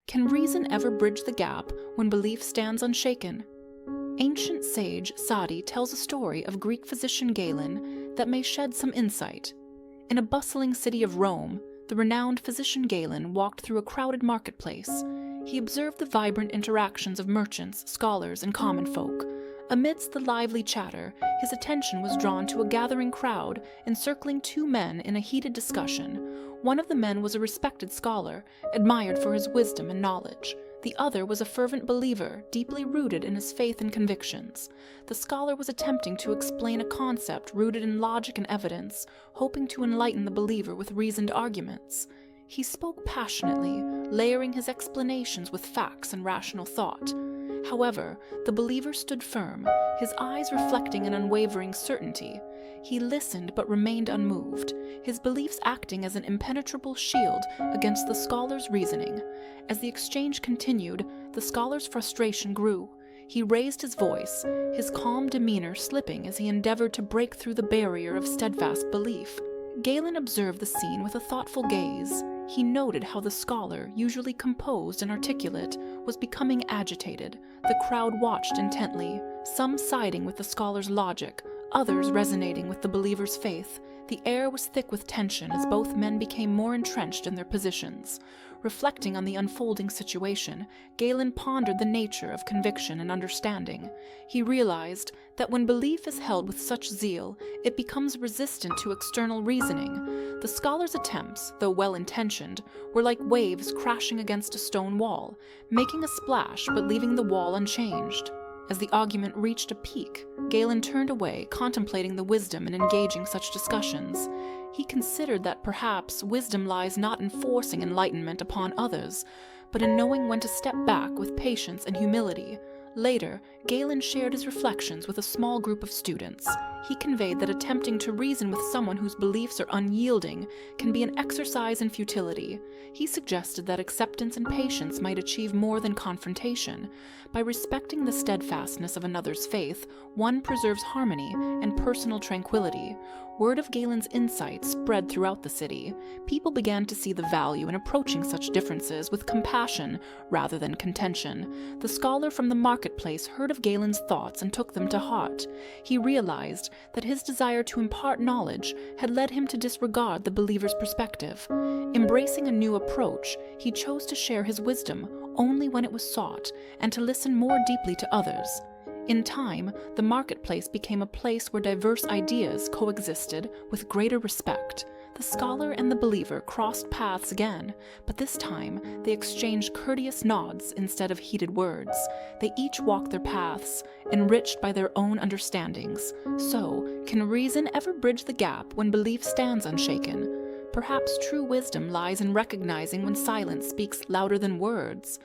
Can reason ever bridge the gap when belief stands unshaken? Ancient sage Saadi tells a story of Greek physician Galen that may shed some insight. In a bustling city of Rome, the renowned physician Galen walked through a crowded marketplace. He observed the vibrant interactions of merchants, scholars, and common folk. Amidst the lively chatter, his attention was drawn to a gathering crowd encircling two men in a heated discussion. One of the men was a respected scholar, admired for his wisdom and knowledge. The other was a fervent believer, deeply rooted in his faith and convictions. The scholar was attempting to explain a concept rooted in logic and evidence, hoping to enlighten the believer with reasoned arguments. He spoke passionately, layering his explanations with facts and rational thought. However, the believer stood firm, his eyes reflecting an unwavering certainty. He listened but remained unmoved, his beliefs acting as an impenetrable shield against the scholar's reasoning. As the exchange continued, the scholar's frustration grew. He raised his voice, his calm demeanor slipping as he endeavored to break through the barrier of steadfast belief. Galen observed the scene with a thoughtful gaze. He noted how the scholar, usually composed and articulate, was becoming agitated. The crowd watched intently, some siding with the scholar's logic, others resonating with the believer's faith. The air was thick with tension as both men became more entrenched in their positions. Reflecting on the unfolding situation, Galen pondered the nature of conviction and understanding. He realized that when belief is held with such zeal, it becomes resistant to external reasoning. The scholar's attempts, though well-intentioned, were like waves crashing against a stone wall, making a splash but leaving the wall unchanged. As the argument reached a peak, Galen turned away, contemplating the wisdom in engaging such discussions. He considered that perhaps wisdom lies not in forcing enlightenment upon others, but in knowing when to step back with patience and humility. Later, Galen shared his reflections with a small group of students. He conveyed that attempting to reason with someone whose beliefs are unyielding can be an exercise in futility. He suggested that acceptance and patience might achieve more than confrontation. By respecting the steadfastness of another's faith, one preserves harmony and personal tranquility. Word of Galen's insights spread throughout the city. People began to see the value in approaching such differences with compassion rather than contention. The scholar from the marketplace heard of Galen's thoughts and took them to heart. He realized that his desire to impart knowledge had led him to disregard the believer's perspective. Embracing a new approach, he chose to share his wisdom only when it was sought and to listen more deeply to others. In time, the marketplace became a place where diverse ideas coexisted with greater respect. The scholar and the believer crossed paths again, but this time they exchanged courteous nods instead of heated words. They each walked their paths, enriched by their own understandings. So, can reason ever bridge the gap when belief stands unshaken? Perhaps true wisdom lies in recognizing when silence speaks louder than words.